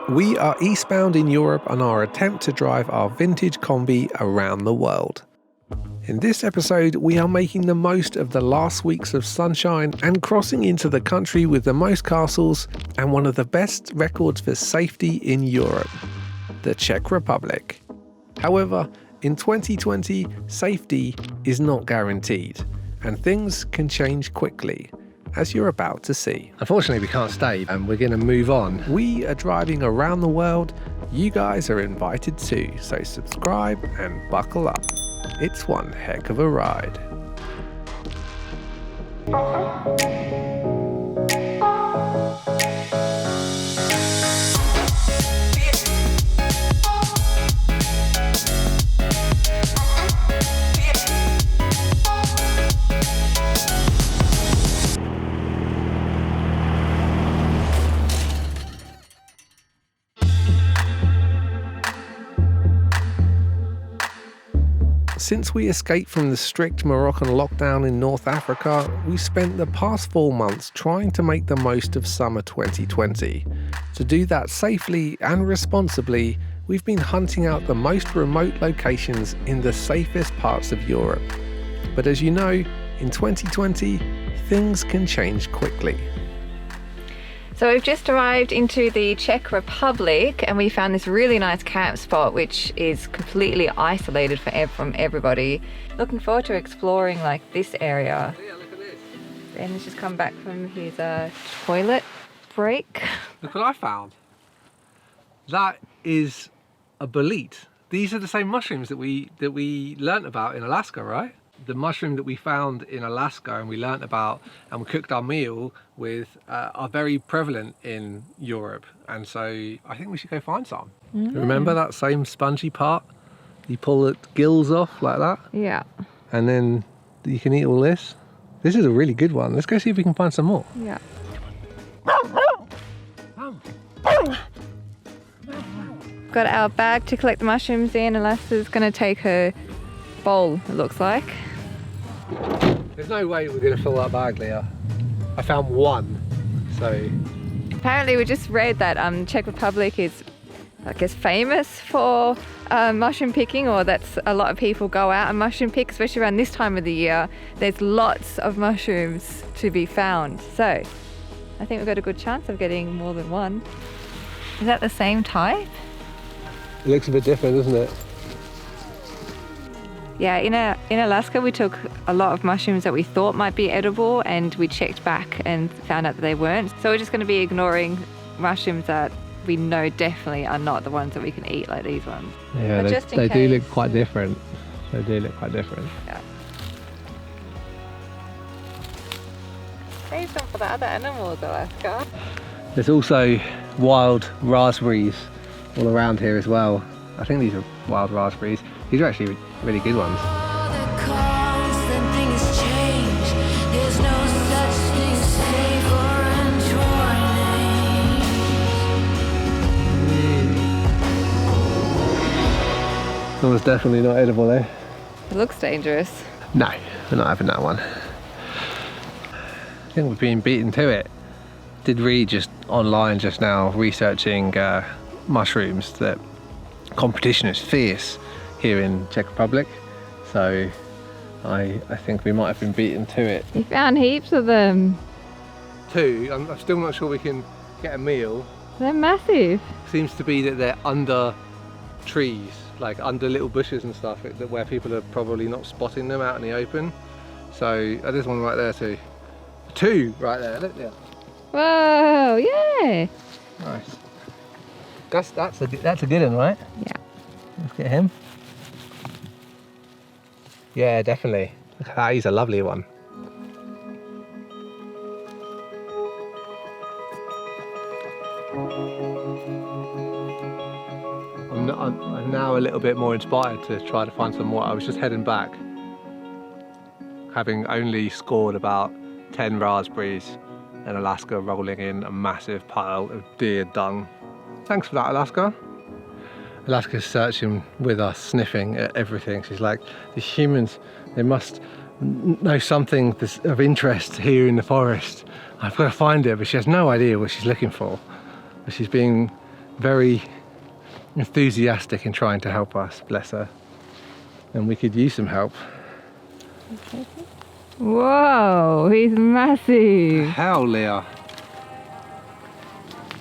We are eastbound in Europe on our attempt to drive our vintage Kombi around the world. In this episode, we are making the most of the last weeks of sunshine and crossing into the country with the most castles and one of the best records for safety in Europe, the Czech Republic. However, in 2020, safety is not guaranteed, and things can change quickly, as you're about to see. Unfortunately, we can't stay, and we're going to move on. We are driving around the world. You guys are invited too, so subscribe and buckle up. It's one heck of a ride. Since we escaped from the strict Moroccan lockdown in North Africa, we spent the past 4 months trying to make the most of summer 2020. To do that safely and responsibly, we've been hunting out the most remote locations in the safest parts of Europe. But as you know, in 2020, things can change quickly. So we've just arrived into the Czech Republic and we found this really nice camp spot which is completely isolated from everybody. Looking forward to exploring like this area. Yeah, look at this. Ben's just come back from his toilet break. Look what I found. That is a bolete. These are the same mushrooms that we learnt about in Alaska, right? The mushroom that we found in Alaska and we learnt about and we cooked our meal with are very prevalent in Europe, and so I think we should go find some. Remember that same spongy part? You pull the gills off like that? Yeah. And then you can eat all this. This is a really good one. Let's go see if we can find some more. Yeah. Got our bag to collect the mushrooms in. Alaska's gonna take her bowl, it looks like. There's no way we're going to fill that bag, Leah. I found one, so... Apparently we just read that Czech Republic is, I guess, famous for mushroom picking, or that's a lot of people go out and mushroom pick, especially around this time of the year. There's lots of mushrooms to be found. So I think we've got a good chance of getting more than one. Is that the same type? It looks a bit different, doesn't it? Yeah, in Alaska we took a lot of mushrooms that we thought might be edible and we checked back and found out that they weren't. So we're just going to be ignoring mushrooms that we know definitely are not the ones that we can eat, like these ones. Yeah, they do look quite different. They do look quite different. Yeah. Save some for the other animals, Alaska. There's also wild raspberries all around here as well. I think these are wild raspberries. These are actually really good ones. That one's definitely not edible though. It looks dangerous. No, we're not having that one. I think we've been beaten to it. Did read just online just now researching mushrooms that competition is fierce here in Czech Republic, so I think we might have been beaten to it. You found heaps of them. 2, I'm still not sure we can get a meal. They're massive. Seems to be that they're under trees, like under little bushes and stuff, where people are probably not spotting them out in the open. So there's one right there too. 2 right there, look there. Whoa, yeah. Nice. That's a good one, right? Yeah. Let's get him. Yeah, definitely. Look at that, he's a lovely one. I'm now a little bit more inspired to try to find some more. I was just heading back, having only scored about 10 raspberries, and Alaska rolling in a massive pile of deer dung. Thanks for that, Alaska. Alaska's searching with us, sniffing at everything. She's like, the humans, they must know something that's of interest here in the forest. I've got to find it, but she has no idea what she's looking for. But she's being very enthusiastic in trying to help us, bless her. And we could use some help. Whoa, he's massive. Hell, Leah.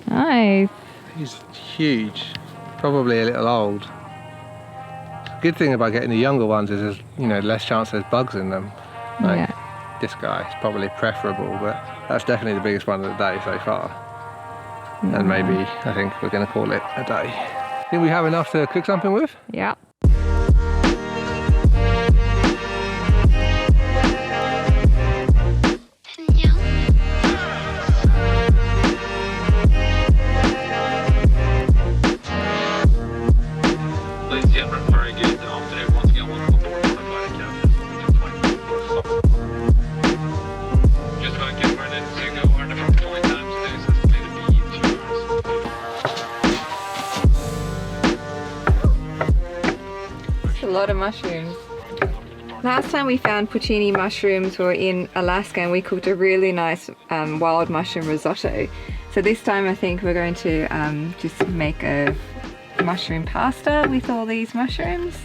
Nice. He's huge. Probably a little old. Good thing about getting the younger ones is there's, you know, less chance there's bugs in them. Like, Yeah. this guy is probably preferable, but that's definitely the biggest one of the day so far. And maybe, I think we're going to call it a day. Think we have enough to cook something with? Yeah. A lot of mushrooms. Last time we found porcini mushrooms were in Alaska and we cooked a really nice wild mushroom risotto. So this time I think we're going to just make a mushroom pasta with all these mushrooms.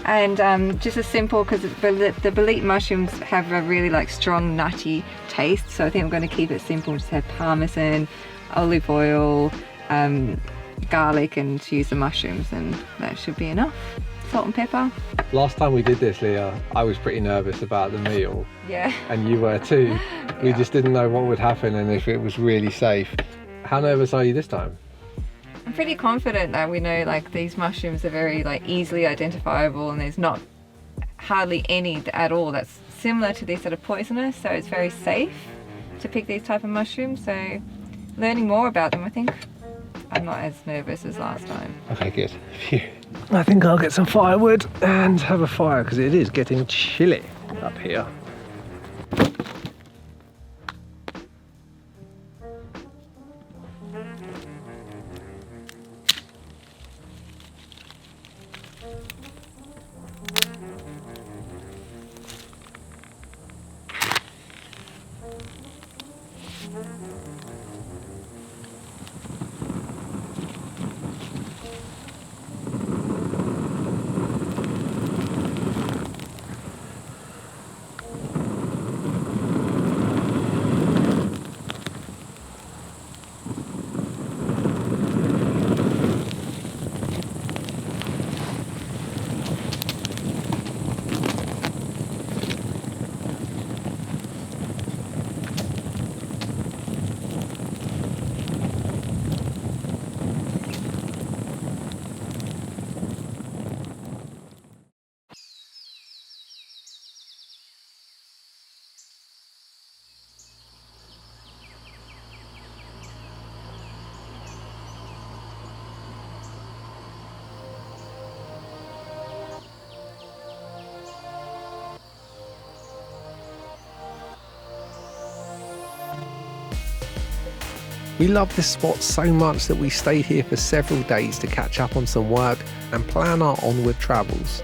And just as simple, because the bolete mushrooms have a really like strong nutty taste, so I think I'm going to keep it simple. Just have parmesan, olive oil, garlic, and use the mushrooms, and that should be enough. Salt and pepper. Last time we did this, Leah, I was pretty nervous about the meal. Yeah. And you were too. We just didn't know what would happen and if it was really safe. How nervous are you this time? I'm pretty confident that we know like these mushrooms are very like easily identifiable, and there's not hardly any at all that's similar to these that are poisonous, so it's very safe to pick these type of mushrooms. So learning more about them, I think I'm not as nervous as last time. Okay, good. Phew. I think I'll get some firewood and have a fire because it is getting chilly up here. We love this spot so much that we stayed here for several days to catch up on some work and plan our onward travels.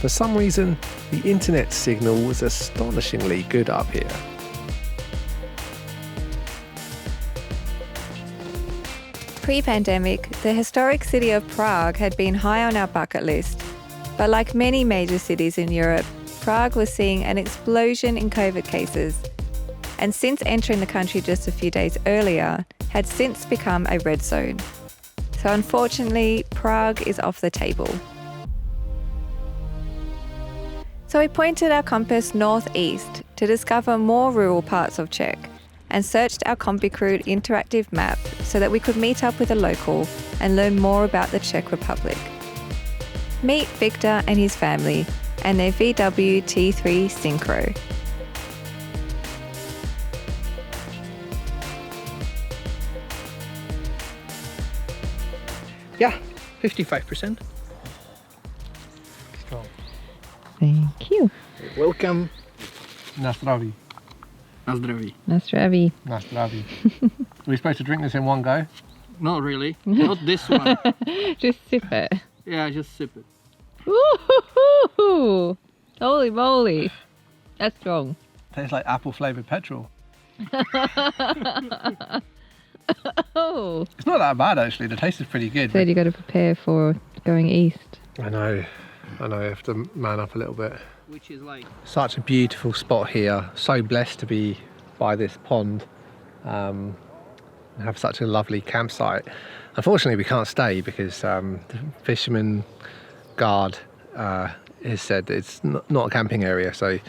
For some reason, the internet signal was astonishingly good up here. Pre-pandemic, the historic city of Prague had been high on our bucket list. But like many major cities in Europe, Prague was seeing an explosion in COVID cases. And since entering the country just a few days earlier, had since become a red zone. So unfortunately, Prague is off the table. So we pointed our compass northeast to discover more rural parts of Czech and searched our Kombi Crew interactive map so that we could meet up with a local and learn more about the Czech Republic. Meet Victor and his family and their VW T3 Synchro. Yeah, 55%. Strong. Thank you. Welcome. Na zdraví. Na zdraví. Na zdraví. Na zdraví. Are we supposed to drink this in one go? Not really. Not this one. Just sip it. Yeah, just sip it. Ooh, holy moly. That's strong. Tastes like apple flavoured petrol. Oh. It's not not that bad actually. The taste is pretty good. Said you got to prepare for going east. I know, I have to man up a little bit. Which is like Such a beautiful spot here. So blessed to be by this pond. And have such a lovely campsite. Unfortunately, we can't stay because the fisherman guard has said it's not a camping area, so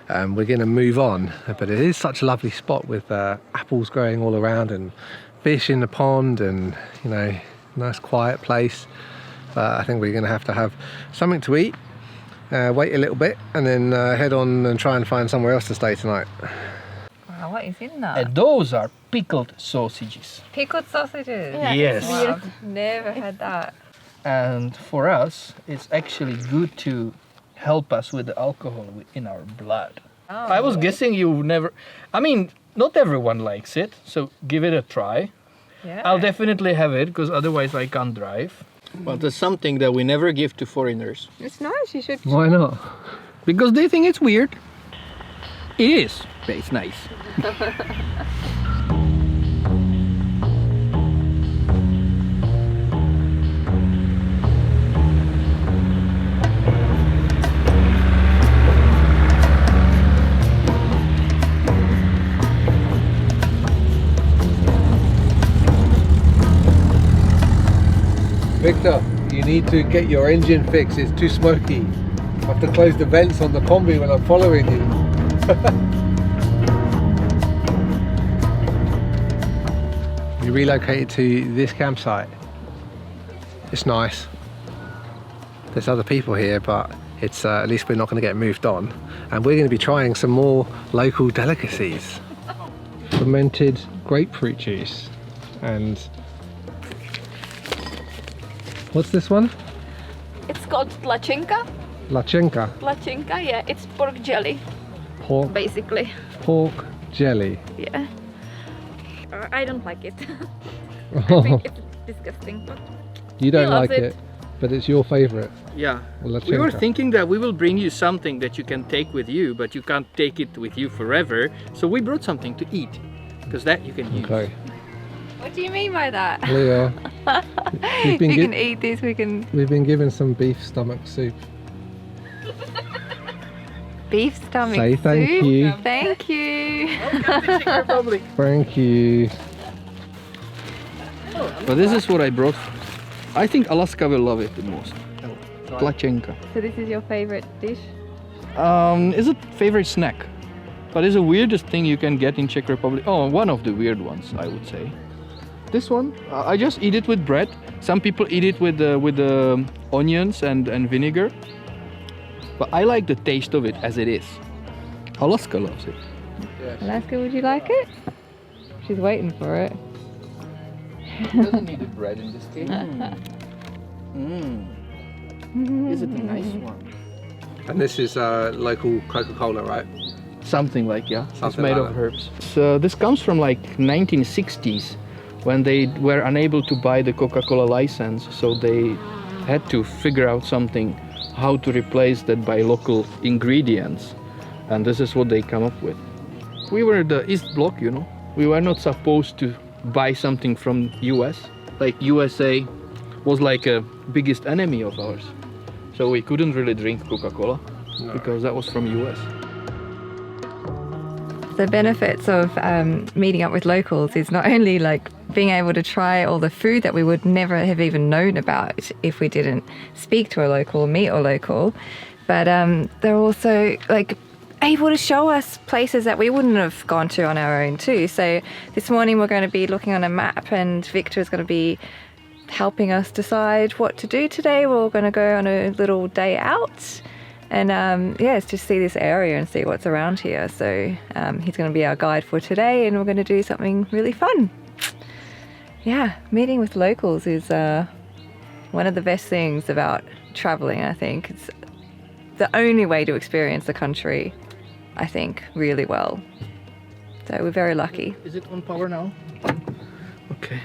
we're going to move on. But it is such a lovely spot with apples growing all around and fish in the pond, and you know, nice quiet place. But I think we're going to have something to eat, wait a little bit, and then head on and try and find somewhere else to stay tonight. Wow, what is in that? and those are pickled sausages. Pickled sausages. Yes. Wow, I've never had that. And for us, it's actually good to help us with the alcohol in our blood. Oh, I was really? guessing you never. I mean, not everyone likes it, so give it a try. Yeah. I'll definitely have it because otherwise I can't drive. But it's something that we never give to foreigners It's nice. You should. Why not? because they think it's weird. It is, but it's nice. Victor, you need to get your engine fixed. It's too smoky. I have to close the vents on the Kombi when I'm following you. We relocated to this campsite. It's nice. There's other people here, but it's at least we're not going to get moved on. And we're going to be trying some more local delicacies. Fermented grapefruit juice. And what's this one? It's called lachenka. Lachenka. Lachenka, yeah, it's pork jelly, Pork, basically. pork jelly. Yeah. I don't like it. I think it's disgusting. But You don't He loves like it. it, but it's your favorite. Yeah. Lachenka. We were thinking that we will bring you something that you can take with you, but you can't take it with you forever. So we brought something to eat, because that you can use. Okay, What do you mean by that? Leo. We been can eat this. We can We've been given some beef stomach soup. beef stomach Say thank soup. you. Thank you. Czech Republic. Thank you. But this is what I brought. I think Alaska will love it the most. Lachenka. So this is your favorite dish? Is it favorite snack? But it's the weirdest thing you can get in Czech Republic. Oh, one of the weird ones, I would say. This one, I just eat it with bread. Some people eat it with onions and vinegar. But I like the taste of it as it is. Alaska loves it. Alaska, would you like it? She's waiting for it. Doesn't need the bread in this case. Is it a nice one? And this is local Coca-Cola, right? Something like, yeah. It's Something made like of that. herbs. So this comes from like 1960s when they were unable to buy the Coca-Cola license, so they had to figure out something how to replace that by local ingredients, and this is what they come up with. We were the East Bloc, you know. We were not supposed to buy something from US. Like USA was like a biggest enemy of ours, so we couldn't really drink Coca-Cola because that was from US. The benefits of meeting up with locals is not only like being able to try all the food that we would never have even known about if we didn't speak to a local, meet a local, but they're also like able to show us places that we wouldn't have gone to on our own too. So this morning we're going to be looking on a map and Victor is going to be helping us decide what to do today. We're going to go on a little day out. And yeah, it's just see this area and see what's around here. So he's going to be our guide for today and we're going to do something really fun. Yeah, meeting with locals is one of the best things about traveling, I think. It's the only way to experience the country, I think, really well. So we're very lucky. Is it on power now? Okay.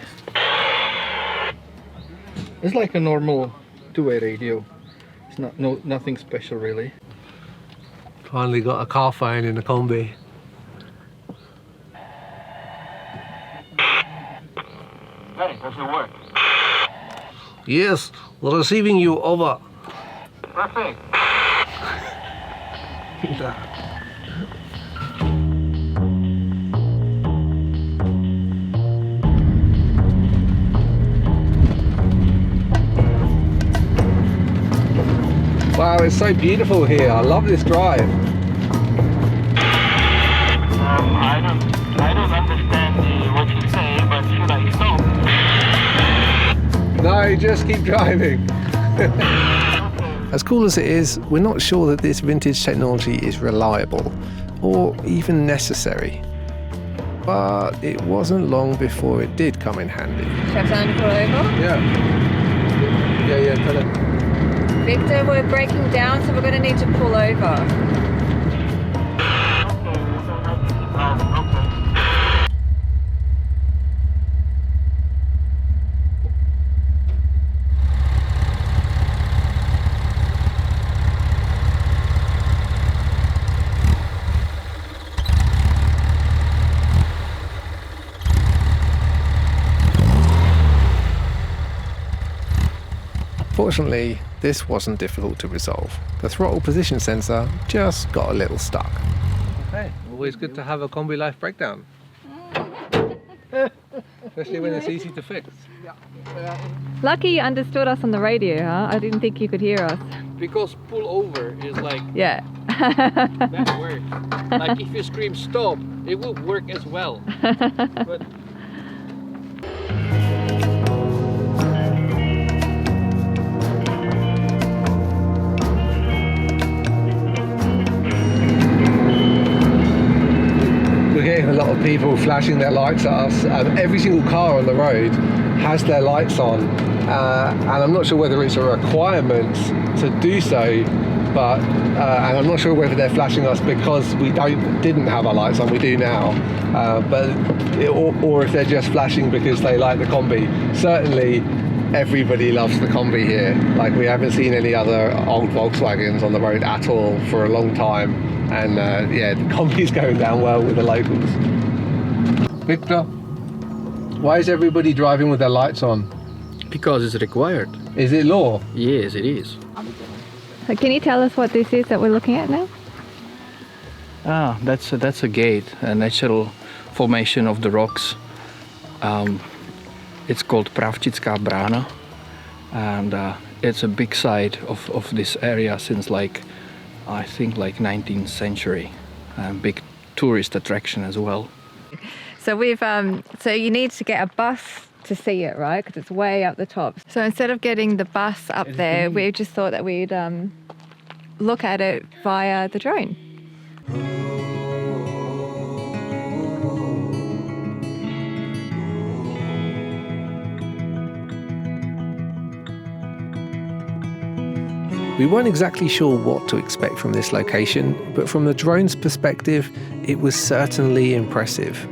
It's like a normal two-way radio. It's nothing special really. Finally got a car phone in the Kombi. Hey, does it work? Yes, receiving you over. Perfect. Wow, it's so beautiful here. I love this drive. I don't understand what you say, but should I stop? No, just keep driving. As cool as it is, we're not sure that this vintage technology is reliable or even necessary. But it wasn't long before it did come in handy. Should I have time to pull over? Yeah, tell it. Victor, we're breaking down, so we're going to need to pull over. Fortunately, this wasn't difficult to resolve. The throttle position sensor just got a little stuck. Okay, always good to have a Kombi life breakdown. Especially when it's easy to fix. Lucky you understood us on the radio, huh? I didn't think you could hear us. Because pull over is like Yeah. that word. Like if you scream stop, it will work as well. But We're getting a lot of people flashing their lights at us. Every single car on the road has their lights on, and I'm not sure whether it's a requirement to do so, but and I'm not sure whether they're flashing us because we didn't have our lights on. We do now, or if they're just flashing because they like the Kombi. Certainly, everybody loves the Kombi here. Like, we haven't seen any other old Volkswagens on the road at all for a long time. And yeah, the Kombi's going down well with the locals. Victor, why is everybody driving with their lights on? because it's required. Is it law? Yes, it is. Can you tell us what this is that we're looking at now? That's a gate, a natural formation of the rocks. It's called Pravčická brána, and it's a big site of this area since I think 19th century. Big tourist attraction as well. So so you need to get a bus to see it, right? Because it's way up the top. So instead of getting the bus up there, we just thought that we'd look at it via the drone. We weren't exactly sure what to expect from this location, but from the drone's perspective, it was certainly impressive.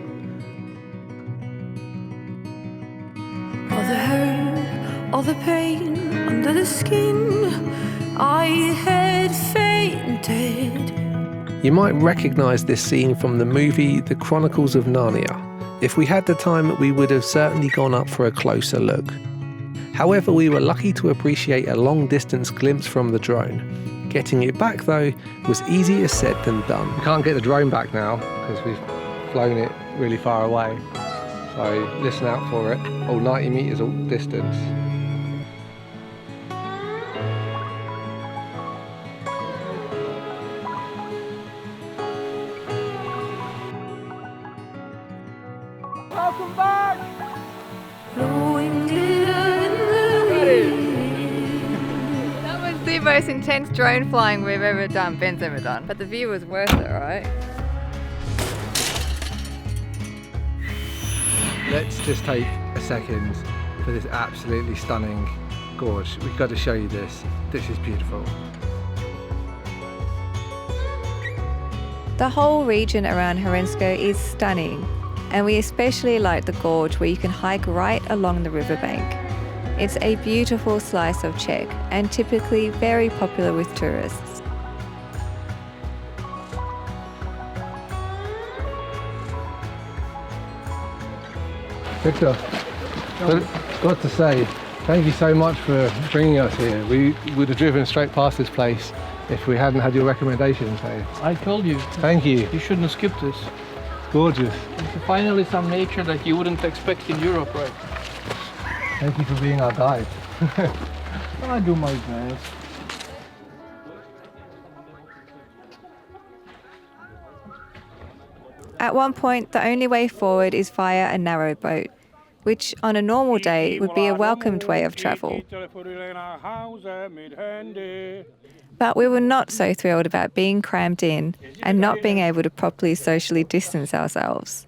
All the hurt, all the pain under the skin, I had fainted. You might recognise this scene from the movie The Chronicles of Narnia. If we had the time, we would have certainly gone up for a closer look. However, we were lucky to appreciate a long-distance glimpse from the drone. Getting it back, though, was easier said than done. We can't get the drone back now because we've flown it really far away. So listen out for it. 90 metres distance. Welcome back! Blowing glitter in the wind. That was the most intense drone flying we've ever done, Ben's ever done. But the view was worth it, right? Let's just take a second for this absolutely stunning gorge. We've got to show you this. This is beautiful. The whole region around Hernsko is stunning, and we especially like the gorge where you can hike right along the riverbank. It's a beautiful slice of Czech and typically very popular with tourists. Victor, But got to say, thank you so much for bringing us here. We would have driven straight past this place if we hadn't had your recommendation. So I told you. thank you. You shouldn't have skipped this. Gorgeous. It's finally some nature that you wouldn't expect in Europe, right? Thank you for being our guide. I do my best. At one point, the only way forward is via a narrow boat, which on a normal day would be a welcomed way of travel. But we were not so thrilled about being crammed in and not being able to properly socially distance ourselves.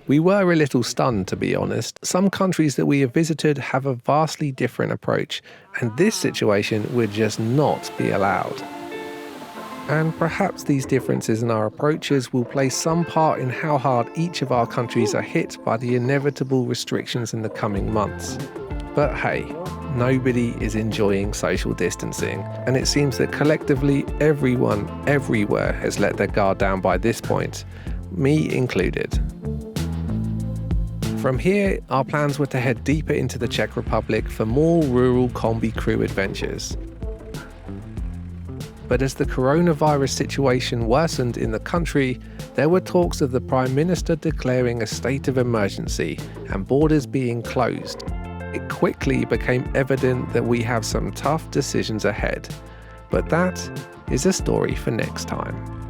We were a little stunned, to be honest. Some countries that we have visited have a vastly different approach, and this situation would just not be allowed. And perhaps these differences in our approaches will play some part in how hard each of our countries are hit by the inevitable restrictions in the coming months. But hey, nobody is enjoying social distancing, and it seems that collectively everyone everywhere has let their guard down by this point, me included. From here, our plans were to head deeper into the Czech Republic for more rural Kombi Crew adventures. But as the coronavirus situation worsened in the country, there were talks of the Prime Minister declaring a state of emergency and borders being closed. It quickly became evident that we have some tough decisions ahead. But that is a story for next time.